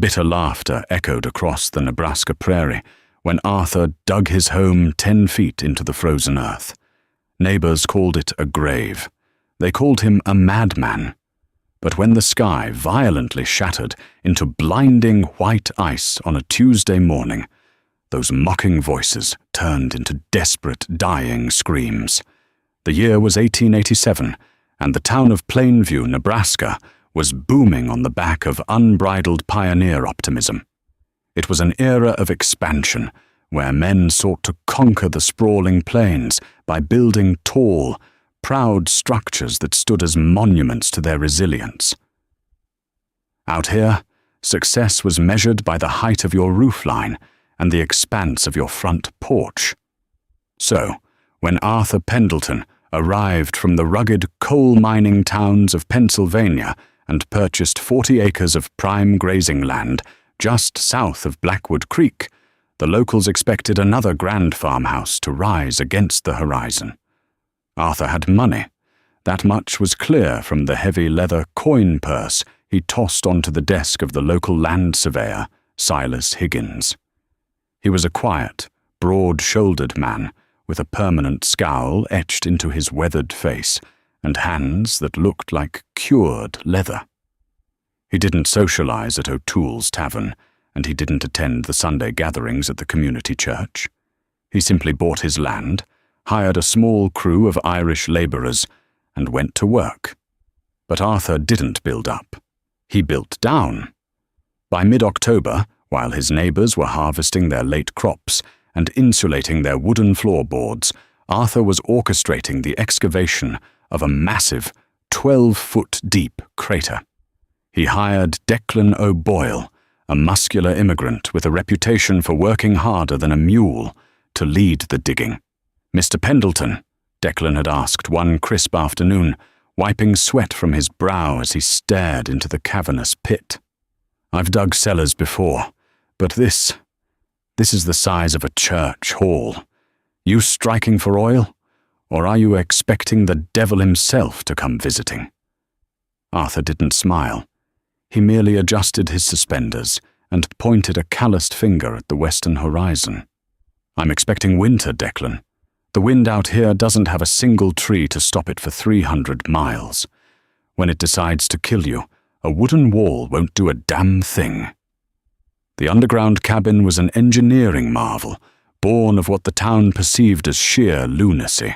Bitter laughter echoed across the Nebraska prairie when Arthur dug his home 10 feet into the frozen earth. Neighbors called it a grave. They called him a madman. But when the sky violently shattered into blinding white ice on a Tuesday morning, those mocking voices turned into desperate, dying screams. The year was 1887, and the town of Plainview, Nebraska, was booming on the back of unbridled pioneer optimism. It was an era of expansion, where men sought to conquer the sprawling plains by building tall, proud structures that stood as monuments to their resilience. Out here, success was measured by the height of your roofline and the expanse of your front porch. So, when Arthur Pendleton arrived from the rugged coal-mining towns of Pennsylvania and purchased 40 acres of prime grazing land just south of Blackwood Creek, the locals expected another grand farmhouse to rise against the horizon. Arthur had money. That much was clear from the heavy leather coin purse he tossed onto the desk of the local land surveyor, Silas Higgins. He was a quiet, broad-shouldered man with a permanent scowl etched into his weathered face and hands that looked like cured leather. He didn't socialize at O'Toole's Tavern, and he didn't attend the Sunday gatherings at the community church. He simply bought his land, hired a small crew of Irish laborers, and went to work. But Arthur didn't build up. He built down. By mid-October, while his neighbors were harvesting their late crops and insulating their wooden floorboards, Arthur was orchestrating the excavation of a massive, 12-foot-deep crater. He hired Declan O'Boyle, a muscular immigrant with a reputation for working harder than a mule, to lead the digging. "Mr. Pendleton," Declan had asked one crisp afternoon, wiping sweat from his brow as he stared into the cavernous pit. "I've dug cellars before, but this is the size of a church hall. You striking for oil, or are you expecting the devil himself to come visiting?" Arthur didn't smile. He merely adjusted his suspenders and pointed a calloused finger at the western horizon. "I'm expecting winter, Declan. The wind out here doesn't have a single tree to stop it for 300 miles. When it decides to kill you, a wooden wall won't do a damn thing." The underground cabin was an engineering marvel, born of what the town perceived as sheer lunacy.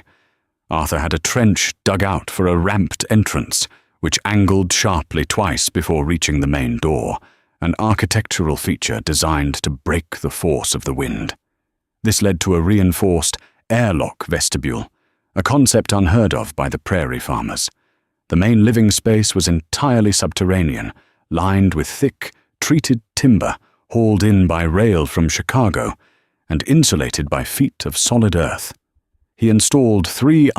Arthur had a trench dug out for a ramped entrance, which angled sharply twice before reaching the main door, an architectural feature designed to break the force of the wind. This led to a reinforced airlock vestibule, a concept unheard of by the prairie farmers. The main living space was entirely subterranean, lined with thick, treated timber hauled in by rail from Chicago and insulated by feet of solid earth. He installed 3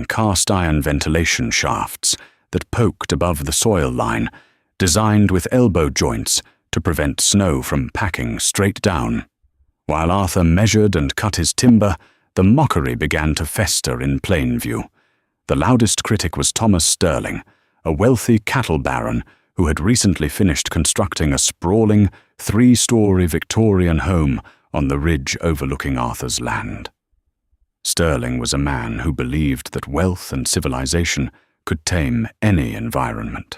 cast-iron ventilation shafts that poked above the soil line, designed with elbow joints to prevent snow from packing straight down. While Arthur measured and cut his timber, the mockery began to fester in Plainview. The loudest critic was Thomas Sterling, a wealthy cattle baron who had recently finished constructing a sprawling, 3-story Victorian home on the ridge overlooking Arthur's land. Sterling was a man who believed that wealth and civilization could tame any environment.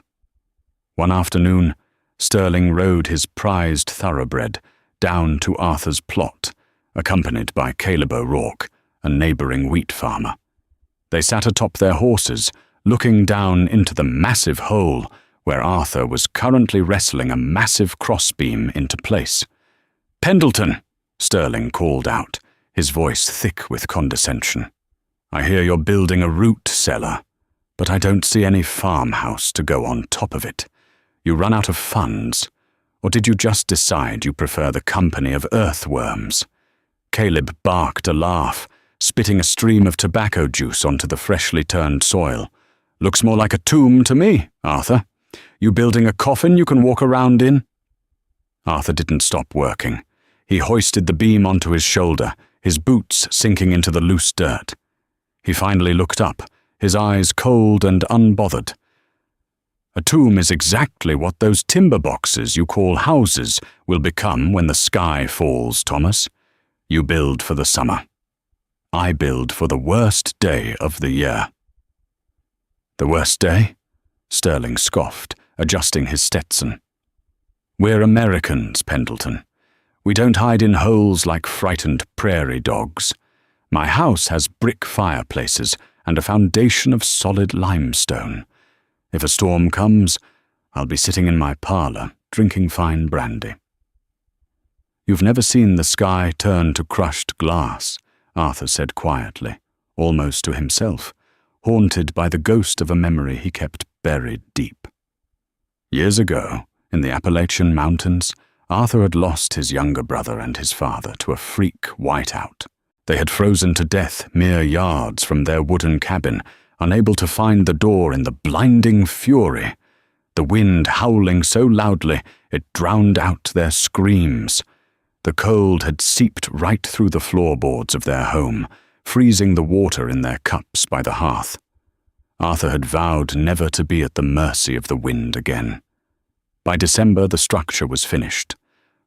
One afternoon, Sterling rode his prized thoroughbred down to Arthur's plot, accompanied by Caleb O'Rourke, a neighboring wheat farmer. They sat atop their horses, looking down into the massive hole where Arthur was currently wrestling a massive crossbeam into place. "Pendleton!" Sterling called out, his voice thick with condescension. "I hear you're building a root cellar, but I don't see any farmhouse to go on top of it. You run out of funds, or did you just decide you prefer the company of earthworms?" Caleb barked a laugh, spitting a stream of tobacco juice onto the freshly turned soil. "Looks more like a tomb to me, Arthur. You building a coffin you can walk around in?" Arthur didn't stop working. He hoisted the beam onto his shoulder, his boots sinking into the loose dirt. He finally looked up, his eyes cold and unbothered. A tomb is exactly what those timber boxes you call houses will become when the sky falls, Thomas. You build for the summer. I build for the worst day of the year." "The worst day?" Sterling scoffed, adjusting his Stetson. "We're Americans, Pendleton. We don't hide in holes like frightened prairie dogs. My house has brick fireplaces and a foundation of solid limestone. If a storm comes, I'll be sitting in my parlor, drinking fine brandy." "You've never seen the sky turn to crushed glass," Arthur said quietly, almost to himself, haunted by the ghost of a memory he kept buried deep. Years ago, in the Appalachian Mountains, Arthur had lost his younger brother and his father to a freak whiteout. They had frozen to death mere yards from their wooden cabin, unable to find the door in the blinding fury, the wind howling so loudly it drowned out their screams. The cold had seeped right through the floorboards of their home, freezing the water in their cups by the hearth. Arthur had vowed never to be at the mercy of the wind again. By December, the structure was finished.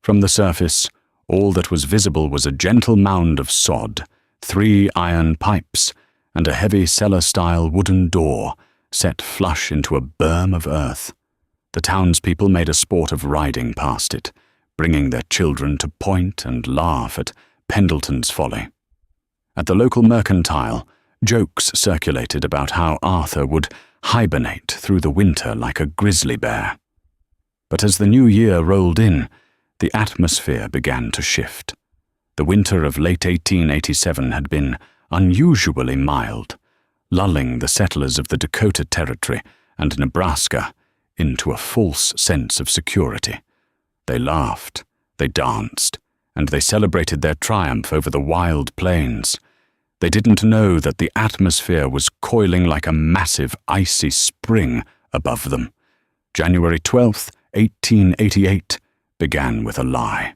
From the surface, all that was visible was a gentle mound of sod, 3 iron pipes, and a heavy cellar-style wooden door set flush into a berm of earth. The townspeople made a sport of riding past it, bringing their children to point and laugh at Pendleton's folly. At the local mercantile, jokes circulated about how Arthur would hibernate through the winter like a grizzly bear. But as the new year rolled in, the atmosphere began to shift. The winter of late 1887 had been unusually mild, lulling the settlers of the Dakota Territory and Nebraska into a false sense of security. They laughed, they danced, and they celebrated their triumph over the wild plains. They didn't know that the atmosphere was coiling like a massive icy spring above them. January 12th, 1888, began with a lie.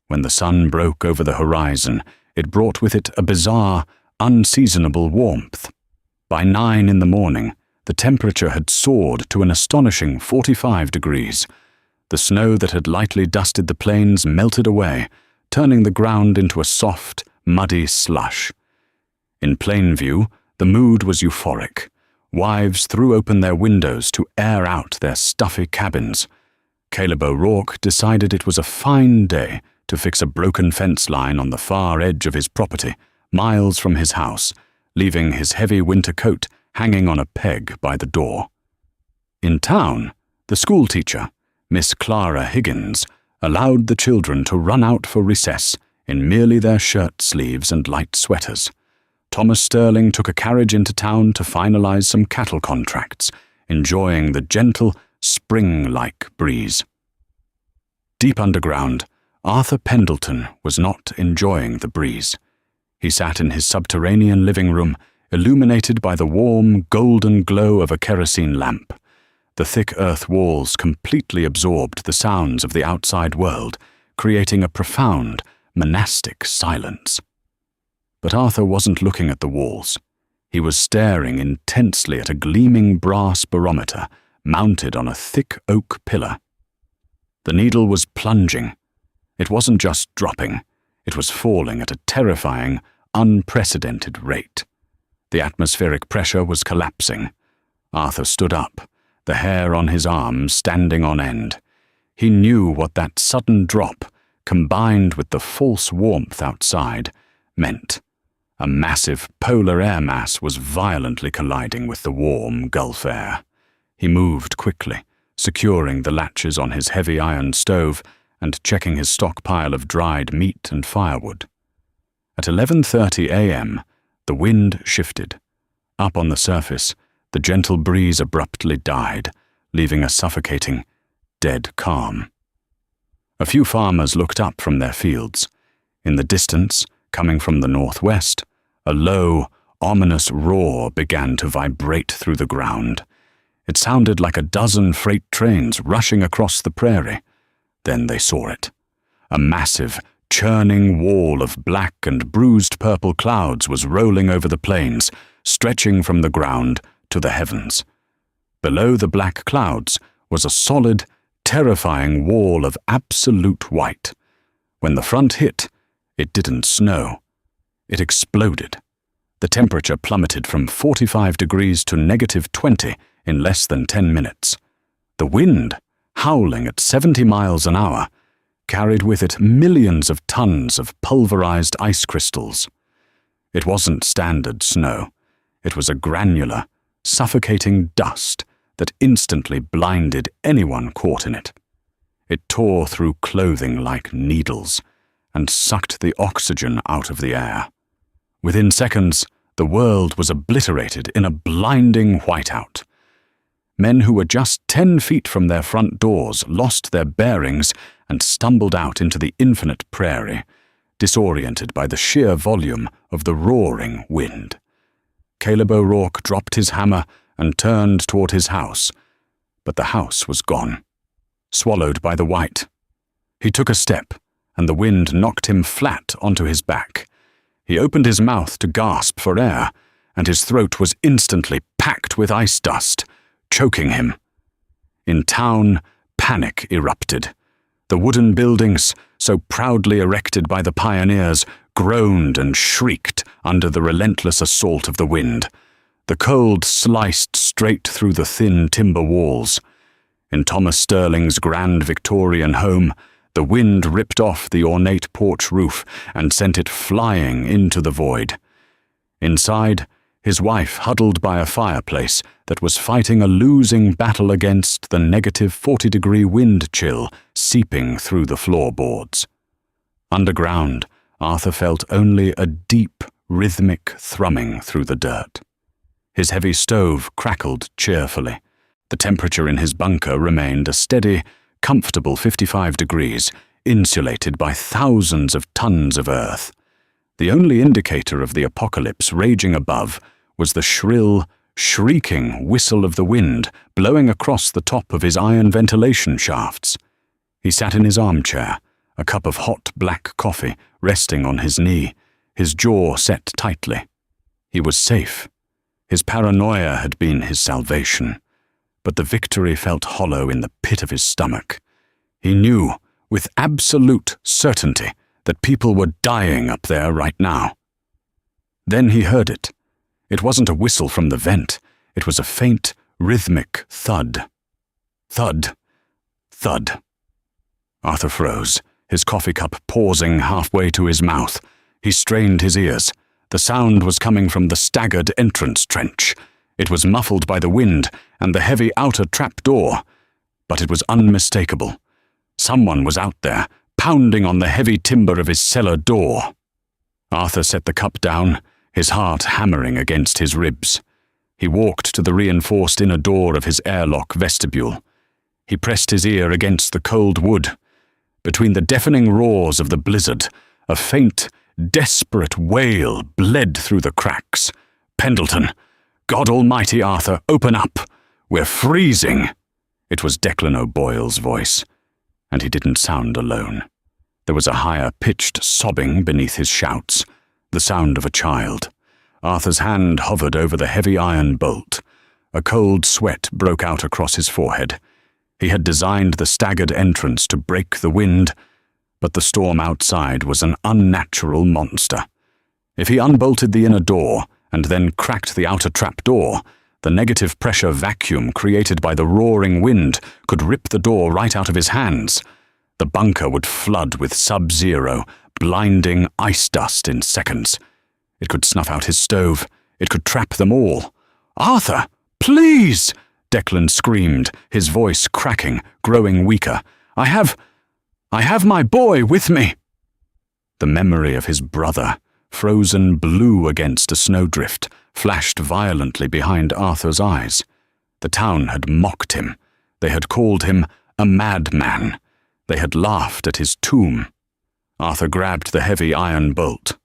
When the sun broke over the horizon, it brought with it a bizarre, unseasonable warmth. By 9 in the morning, the temperature had soared to an astonishing 45 degrees. The snow that had lightly dusted the plains melted away, turning the ground into a soft, muddy slush. In plain view, the mood was euphoric. Wives threw open their windows to air out their stuffy cabins. Caleb O'Rourke decided it was a fine day to fix a broken fence line on the far edge of his property, miles from his house, leaving his heavy winter coat hanging on a peg by the door. In town, the schoolteacher, Miss Clara Higgins, allowed the children to run out for recess in merely their shirt sleeves and light sweaters. Thomas Sterling took a carriage into town to finalize some cattle contracts, enjoying the gentle, spring-like breeze. Deep underground, Arthur Pendleton was not enjoying the breeze. He sat in his subterranean living room, illuminated by the warm, golden glow of a kerosene lamp. The thick earth walls completely absorbed the sounds of the outside world, creating a profound, monastic silence. But Arthur wasn't looking at the walls. He was staring intensely at a gleaming brass barometer mounted on a thick oak pillar. The needle was plunging. It wasn't just dropping. It was falling at a terrifying, unprecedented rate. The atmospheric pressure was collapsing. Arthur stood up, the hair on his arms standing on end. He knew what that sudden drop, combined with the false warmth outside, meant. A massive polar air mass was violently colliding with the warm Gulf air. He moved quickly, securing the latches on his heavy iron stove and checking his stockpile of dried meat and firewood. At 11:30 a.m., the wind shifted. Up on the surface, the gentle breeze abruptly died, leaving a suffocating, dead calm. A few farmers looked up from their fields. In the distance, coming from the northwest, a low, ominous roar began to vibrate through the ground. It sounded like a dozen freight trains rushing across the prairie. Then they saw it. A massive, churning wall of black and bruised purple clouds was rolling over the plains, stretching from the ground to the heavens. Below the black clouds was a solid, terrifying wall of absolute white. When the front hit, it didn't snow. It exploded. The temperature plummeted from 45 degrees to -20 in less than 10 minutes. The wind, howling at 70 miles an hour, carried with it millions of tons of pulverized ice crystals. It wasn't standard snow. It was a granular, suffocating dust that instantly blinded anyone caught in it. It tore through clothing like needles and sucked the oxygen out of the air. Within seconds, the world was obliterated in a blinding whiteout. Men who were just 10 feet from their front doors lost their bearings and stumbled out into the infinite prairie, disoriented by the sheer volume of the roaring wind. Caleb O'Rourke dropped his hammer and turned toward his house, but the house was gone, swallowed by the white. He took a step, and the wind knocked him flat onto his back. He opened his mouth to gasp for air, and his throat was instantly packed with ice dust, choking him. In town, panic erupted. The wooden buildings, so proudly erected by the pioneers, groaned and shrieked under the relentless assault of the wind. The cold sliced straight through the thin timber walls. In Thomas Sterling's grand Victorian home, the wind ripped off the ornate porch roof and sent it flying into the void. Inside, his wife huddled by a fireplace that was fighting a losing battle against the -40-degree wind chill seeping through the floorboards. Underground, Arthur felt only a deep, rhythmic thrumming through the dirt. His heavy stove crackled cheerfully. The temperature in his bunker remained a steady, comfortable 55 degrees, insulated by thousands of tons of earth. The only indicator of the apocalypse raging above was the shrill, shrieking whistle of the wind blowing across the top of his iron ventilation shafts. He sat in his armchair, a cup of hot black coffee resting on his knee, his jaw set tightly. He was safe. His paranoia had been his salvation, but the victory felt hollow in the pit of his stomach. He knew, with absolute certainty, that people were dying up there right now. Then he heard it. It wasn't a whistle from the vent. It was a faint, rhythmic thud. Thud. Thud. Arthur froze, his coffee cup pausing halfway to his mouth. He strained his ears. The sound was coming from the staggered entrance trench. It was muffled by the wind and the heavy outer trapdoor, but it was unmistakable. Someone was out there, pounding on the heavy timber of his cellar door. Arthur set the cup down, his heart hammering against his ribs. He walked to the reinforced inner door of his airlock vestibule. He pressed his ear against the cold wood. Between the deafening roars of the blizzard, a faint, desperate wail bled through the cracks. "Pendleton! God Almighty, Arthur, open up! We're freezing!" It was Declan O'Boyle's voice, and he didn't sound alone. There was a higher-pitched sobbing beneath his shouts, the sound of a child. Arthur's hand hovered over the heavy iron bolt. A cold sweat broke out across his forehead. He had designed the staggered entrance to break the wind, but the storm outside was an unnatural monster. If he unbolted the inner door and then cracked the outer trapdoor, the negative pressure vacuum created by the roaring wind could rip the door right out of his hands. The bunker would flood with sub-zero, blinding ice dust in seconds. It could snuff out his stove. It could trap them all. "Arthur, please!" Declan screamed, his voice cracking, growing weaker. I have my boy with me." The memory of his brother, frozen blue against a snowdrift, flashed violently behind Arthur's eyes. The town had mocked him. They had called him a madman. They had laughed at his tomb. Arthur grabbed the heavy iron bolt.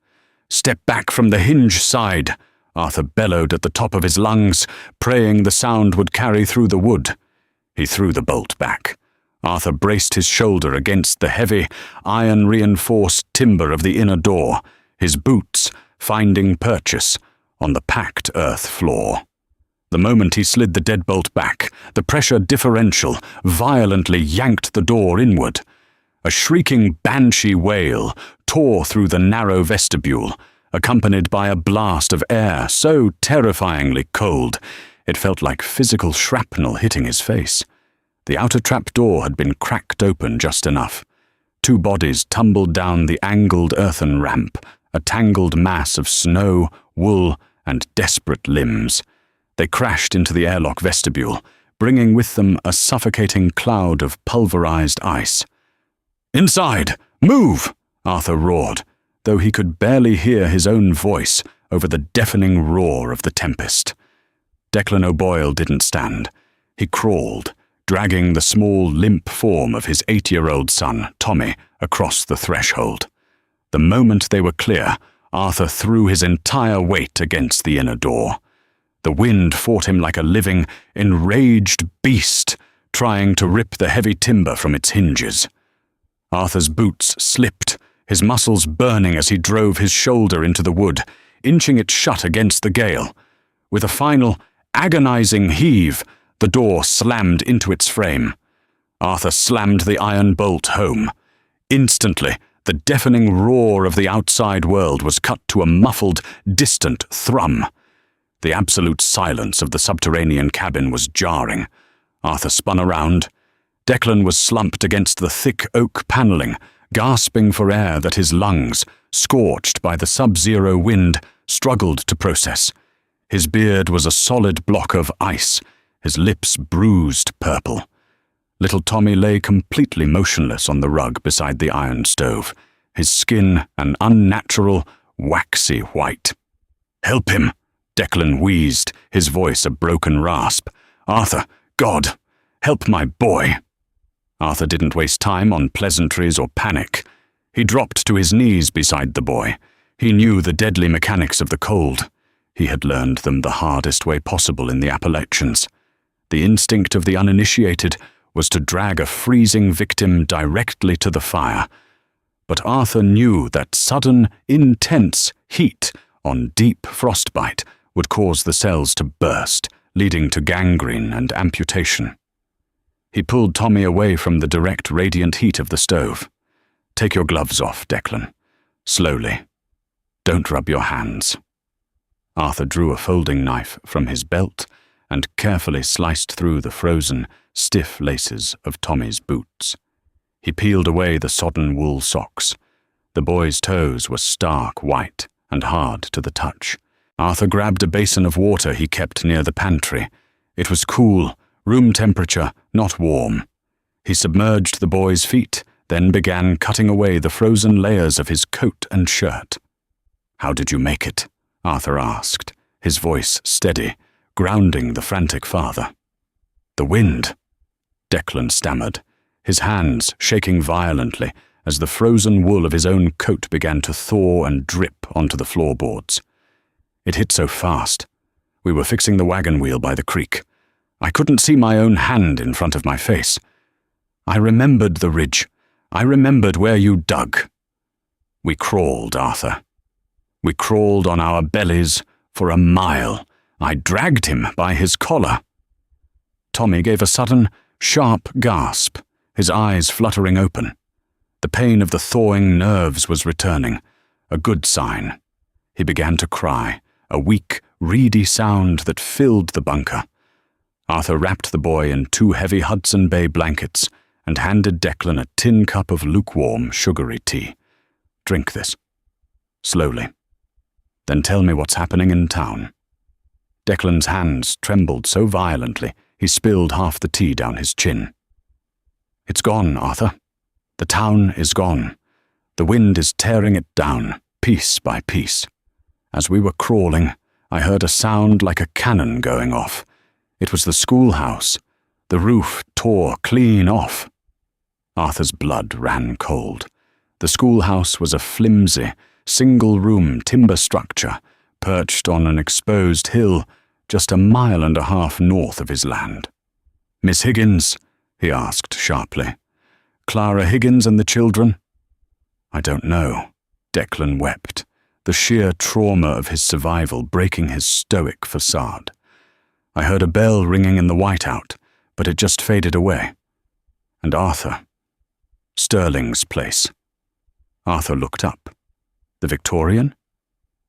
"Step back from the hinge side," Arthur bellowed at the top of his lungs, praying the sound would carry through the wood. He threw the bolt back. Arthur braced his shoulder against the heavy, iron-reinforced timber of the inner door, his boots finding purchase on the packed earth floor. The moment he slid the deadbolt back, the pressure differential violently yanked the door inward. A shrieking banshee wail tore through the narrow vestibule, accompanied by a blast of air so terrifyingly cold it felt like physical shrapnel hitting his face. The outer trap door had been cracked open just enough. 2 bodies tumbled down the angled earthen ramp, a tangled mass of snow, wool, and desperate limbs. They crashed into the airlock vestibule, bringing with them a suffocating cloud of pulverized ice. "Inside! Move!" Arthur roared, though he could barely hear his own voice over the deafening roar of the tempest. Declan O'Boyle didn't stand. He crawled, dragging the small, limp form of his 8-year-old son, Tommy, across the threshold. The moment they were clear, Arthur threw his entire weight against the inner door. The wind fought him like a living, enraged beast, trying to rip the heavy timber from its hinges. Arthur's boots slipped, his muscles burning as he drove his shoulder into the wood, inching it shut against the gale. With a final, agonizing heave, the door slammed into its frame. Arthur slammed the iron bolt home. Instantly, the deafening roar of the outside world was cut to a muffled, distant thrum. The absolute silence of the subterranean cabin was jarring. Arthur spun around. Declan was slumped against the thick oak paneling, gasping for air that his lungs, scorched by the sub-zero wind, struggled to process. His beard was a solid block of ice, his lips bruised purple. Little Tommy lay completely motionless on the rug beside the iron stove, his skin an unnatural, waxy white. "Help him!" Declan wheezed, his voice a broken rasp. "Arthur, God, help my boy!" Arthur didn't waste time on pleasantries or panic. He dropped to his knees beside the boy. He knew the deadly mechanics of the cold. He had learned them the hardest way possible in the Appalachians. The instinct of the uninitiated was to drag a freezing victim directly to the fire. But Arthur knew that sudden, intense heat on deep frostbite would cause the cells to burst, leading to gangrene and amputation. He pulled Tommy away from the direct radiant heat of the stove. "Take your gloves off, Declan. Slowly. Don't rub your hands." Arthur drew a folding knife from his belt and carefully sliced through the frozen, stiff laces of Tommy's boots. He peeled away the sodden wool socks. The boy's toes were stark white and hard to the touch. Arthur grabbed a basin of water he kept near the pantry. It was cool, room temperature, not warm. He submerged the boy's feet, then began cutting away the frozen layers of his coat and shirt. "How did you make it?" Arthur asked, his voice steady, grounding the frantic father. "The wind," Declan stammered, his hands shaking violently as the frozen wool of his own coat began to thaw and drip onto the floorboards. "It hit so fast. We were fixing the wagon wheel by the creek. I couldn't see my own hand in front of my face. I remembered the ridge. I remembered where you dug. We crawled, Arthur. We crawled on our bellies for a mile. I dragged him by his collar." Tommy gave a sudden, sharp gasp, his eyes fluttering open. The pain of the thawing nerves was returning, a good sign. He began to cry, a weak, reedy sound that filled the bunker. Arthur wrapped the boy in 2 heavy Hudson Bay blankets and handed Declan a tin cup of lukewarm, sugary tea. "Drink this. Slowly. Then tell me what's happening in town." Declan's hands trembled so violently he spilled half the tea down his chin. "It's gone, Arthur. The town is gone. The wind is tearing it down, piece by piece. As we were crawling, I heard a sound like a cannon going off. It was the schoolhouse. The roof tore clean off." Arthur's blood ran cold. The schoolhouse was a flimsy, single-room timber structure perched on an exposed hill just 1.5 miles north of his land. "Miss Higgins?" he asked sharply. "Clara Higgins and the children?" "I don't know." Declan wept, the sheer trauma of his survival breaking his stoic facade. I heard a bell ringing in the whiteout, but it just faded away. And Arthur. Sterling's place. Arthur looked up. The Victorian?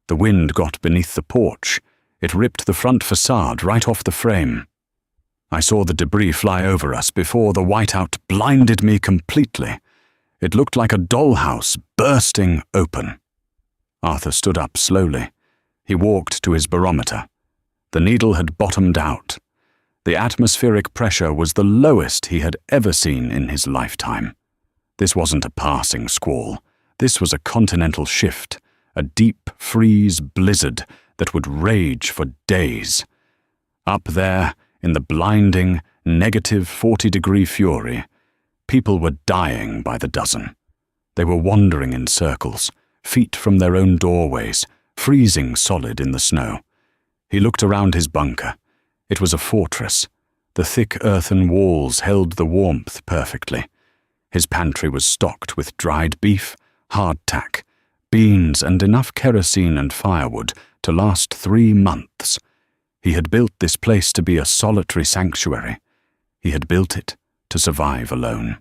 The wind got beneath the porch. It ripped the front facade right off the frame. I saw the debris fly over us before the whiteout blinded me completely. It looked like a dollhouse bursting open. Arthur stood up slowly. He walked to his barometer. The needle had bottomed out. The atmospheric pressure was the lowest he had ever seen in his lifetime. This wasn't a passing squall. This was a continental shift, a deep freeze blizzard that would rage for days. Up there, in the blinding, negative 40-degree fury, people were dying by the dozen. They were wandering in circles, feet from their own doorways, freezing solid in the snow. He looked around his bunker. It was a fortress. The thick earthen walls held the warmth perfectly. His pantry was stocked with dried beef, hardtack, beans, and enough kerosene and firewood to last 3 months. He had built this place to be a solitary sanctuary. He had built it to survive alone.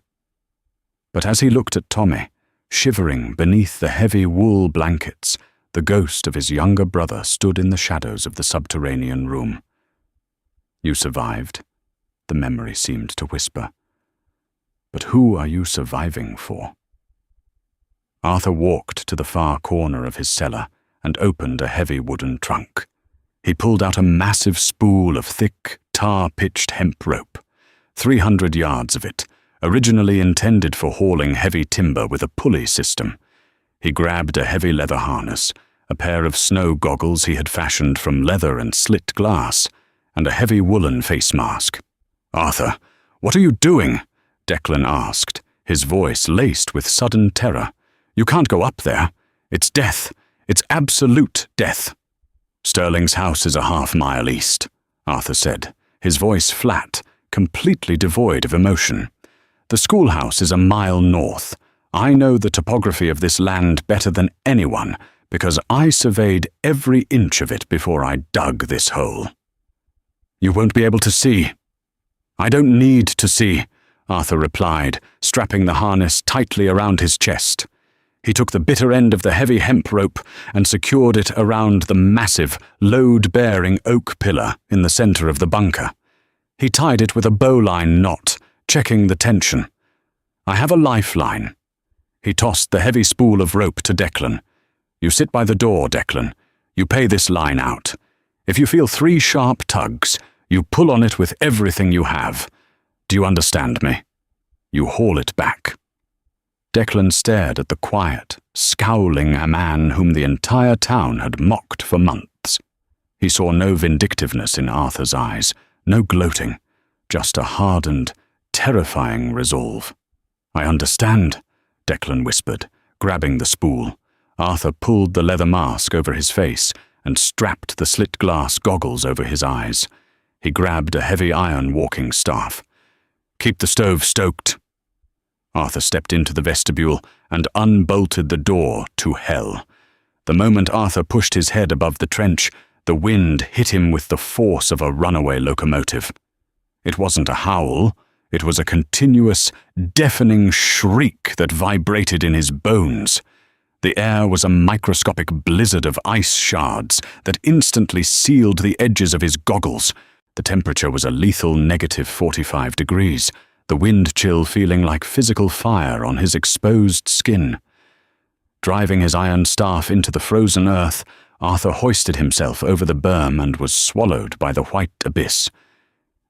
But as he looked at Tommy, shivering beneath the heavy wool blankets, the ghost of his younger brother stood in the shadows of the subterranean room. "You survived," the memory seemed to whisper. "But who are you surviving for?" Arthur walked to the far corner of his cellar and opened a heavy wooden trunk. He pulled out a massive spool of thick, tar-pitched hemp rope, 300 yards of it, originally intended for hauling heavy timber with a pulley system. He grabbed a heavy leather harness, a pair of snow goggles he had fashioned from leather and slit glass, and a heavy woolen face mask. "Arthur, what are you doing?" Declan asked, his voice laced with sudden terror. "You can't go up there. It's death. It's absolute death." "Sterling's house is a half-mile east," Arthur said, his voice flat, completely devoid of emotion. "The schoolhouse is a mile north. I know the topography of this land better than anyone because I surveyed every inch of it before I dug this hole." "You won't be able to see." "I don't need to see," Arthur replied, strapping the harness tightly around his chest. He took the bitter end of the heavy hemp rope and secured it around the massive, load-bearing oak pillar in the center of the bunker. He tied it with a bowline knot, checking the tension. "I have a lifeline." He tossed the heavy spool of rope to Declan. "You sit by the door, Declan. You pay this line out. If you feel 3 sharp tugs, you pull on it with everything you have. Do you understand me? You haul it back." Declan stared at the quiet, scowling man whom the entire town had mocked for months. He saw no vindictiveness in Arthur's eyes, no gloating, just a hardened, terrifying resolve. "I understand," Declan whispered, grabbing the spool. Arthur pulled the leather mask over his face and strapped the slit-glass goggles over his eyes. He grabbed a heavy iron walking staff. "Keep the stove stoked." Arthur stepped into the vestibule and unbolted the door to hell. The moment Arthur pushed his head above the trench, the wind hit him with the force of a runaway locomotive. It wasn't a howl, it was a continuous, deafening shriek that vibrated in his bones. The air was a microscopic blizzard of ice shards that instantly sealed the edges of his goggles. The temperature was a lethal negative 45 degrees, the wind chill feeling like physical fire on his exposed skin. Driving his iron staff into the frozen earth, Arthur hoisted himself over the berm and was swallowed by the white abyss.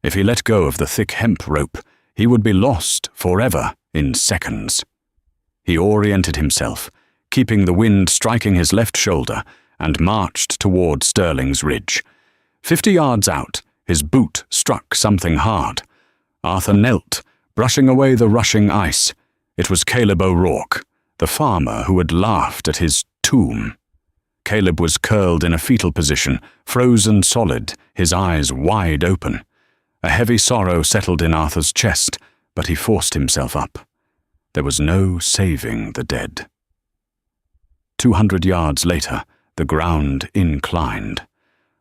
If he let go of the thick hemp rope, he would be lost forever in seconds. He oriented himself, keeping the wind striking his left shoulder, and marched toward Sterling's Ridge. 50 yards out, his boot struck something hard. Arthur knelt, brushing away the rushing ice. It was Caleb O'Rourke, the farmer who had laughed at his tomb. Caleb was curled in a fetal position, frozen solid, his eyes wide open. A heavy sorrow settled in Arthur's chest, but he forced himself up. There was no saving the dead. 200 yards later, the ground inclined.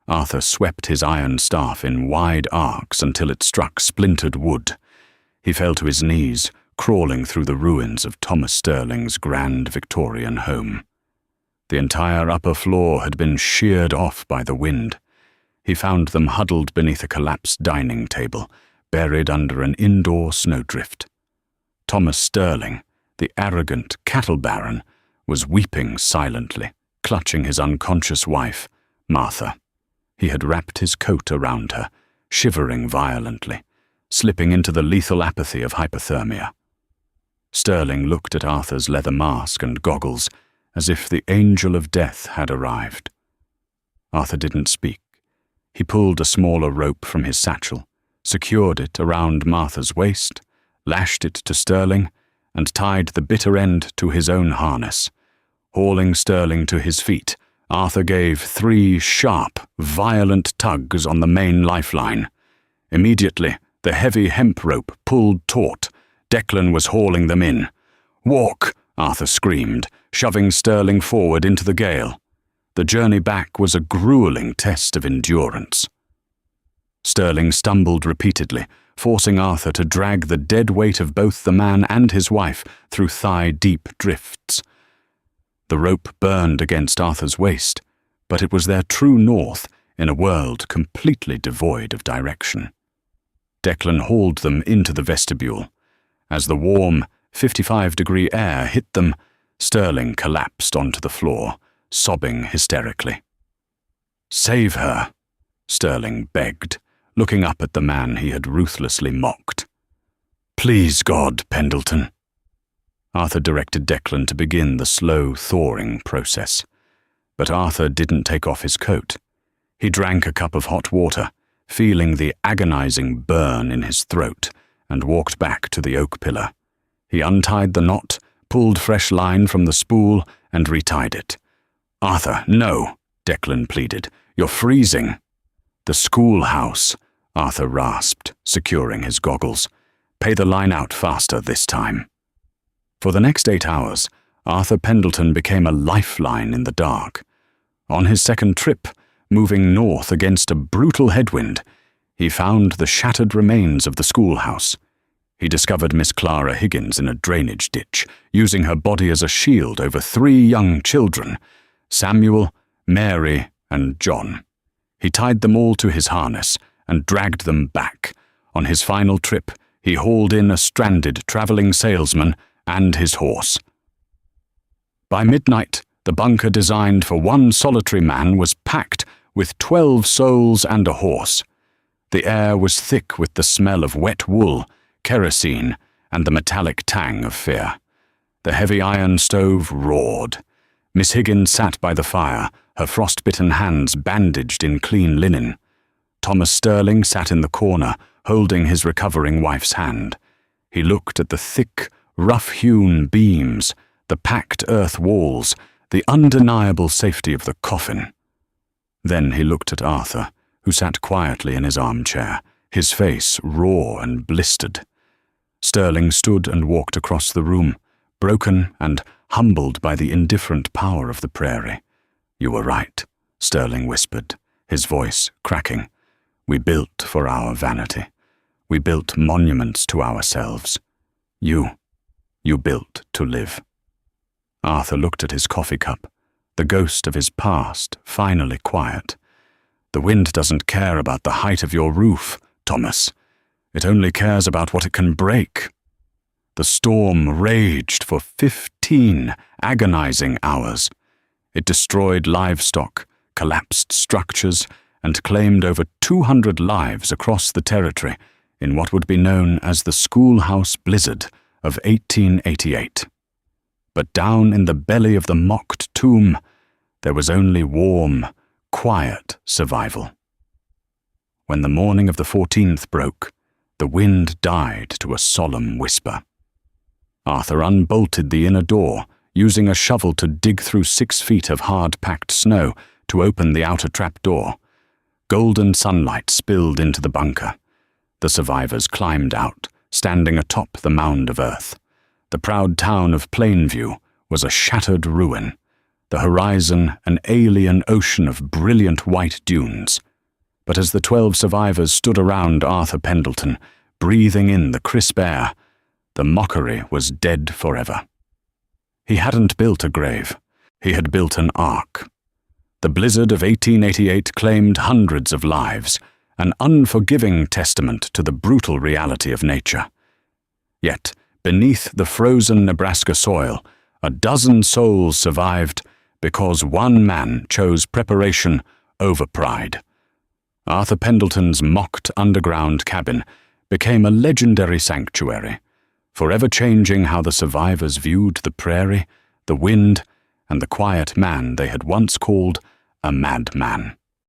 Arthur swept his iron staff in wide arcs until it struck splintered wood. He fell to his knees, crawling through the ruins of Thomas Sterling's grand Victorian home. The entire upper floor had been sheared off by the wind. He found them huddled beneath a collapsed dining table, buried under an indoor snowdrift. Thomas Sterling, the arrogant cattle baron, was weeping silently, clutching his unconscious wife, Martha. He had wrapped his coat around her, shivering violently, slipping into the lethal apathy of hypothermia. Sterling looked at Arthur's leather mask and goggles, as if the angel of death had arrived. Arthur didn't speak. He pulled a smaller rope from his satchel, secured it around Martha's waist, lashed it to Sterling, and tied the bitter end to his own harness. Hauling Sterling to his feet, Arthur gave 3 sharp, violent tugs on the main lifeline. Immediately, the heavy hemp rope pulled taut. Declan was hauling them in. "Walk!" Arthur screamed, shoving Sterling forward into the gale. The journey back was a grueling test of endurance. Sterling stumbled repeatedly, forcing Arthur to drag the dead weight of both the man and his wife through thigh-deep drifts. The rope burned against Arthur's waist, but it was their true north in a world completely devoid of direction. Declan hauled them into the vestibule. As the warm, 55-degree air hit them, Sterling collapsed onto the floor, sobbing hysterically. "Save her," Sterling begged, looking up at the man he had ruthlessly mocked. "Please, God, Pendleton." Arthur directed Declan to begin the slow thawing process. But Arthur didn't take off his coat. He drank a cup of hot water, feeling the agonizing burn in his throat, and walked back to the oak pillar. He untied the knot, pulled fresh line from the spool, and retied it. "Arthur, no," Declan pleaded. "You're freezing." "The schoolhouse," Arthur rasped, securing his goggles. "Pay the line out faster this time." For the next 8 hours, Arthur Pendleton became a lifeline in the dark. On his second trip, moving north against a brutal headwind, he found the shattered remains of the schoolhouse. He discovered Miss Clara Higgins in a drainage ditch, using her body as a shield over 3 young children, Samuel, Mary, and John. He tied them all to his harness and dragged them back. On his final trip, he hauled in a stranded traveling salesman and his horse. By midnight, the bunker designed for 1 solitary man was packed with 12 souls and a horse. The air was thick with the smell of wet wool, kerosene, and the metallic tang of fear. The heavy iron stove roared. Miss Higgins sat by the fire, her frost-bitten hands bandaged in clean linen. Thomas Sterling sat in the corner, holding his recovering wife's hand. He looked at the thick, rough-hewn beams, the packed earth walls, the undeniable safety of the coffin. Then he looked at Arthur, who sat quietly in his armchair, his face raw and blistered. Sterling stood and walked across the room, broken and humbled by the indifferent power of the prairie. "You were right," Sterling whispered, his voice cracking. "We built for our vanity. We built monuments to ourselves. You built to live." Arthur looked at his coffee cup, the ghost of his past finally quiet. "The wind doesn't care about the height of your roof, Thomas. It only cares about what it can break." The storm raged for 15 agonizing hours. It destroyed livestock, collapsed structures, and claimed over 200 lives across the territory in what would be known as the Schoolhouse Blizzard of 1888. But down in the belly of the mocked tomb, there was only warm, quiet survival. When the morning of the 14th broke, the wind died to a solemn whisper. Arthur unbolted the inner door, using a shovel to dig through 6 feet of hard-packed snow to open the outer trapdoor. Golden sunlight spilled into the bunker. The survivors climbed out, standing atop the mound of earth. The proud town of Plainview was a shattered ruin. the horizon an alien ocean of brilliant white dunes. But as the 12 survivors stood around Arthur Pendleton, breathing in the crisp air, the mockery was dead forever. He hadn't built a grave. He had built an ark. The blizzard of 1888 claimed hundreds of lives, an unforgiving testament to the brutal reality of nature. Yet, beneath the frozen Nebraska soil, a dozen souls survived because one man chose preparation over pride. Arthur Pendleton's mocked underground cabin became a legendary sanctuary, forever changing how the survivors viewed the prairie, the wind, and the quiet man they had once called a madman.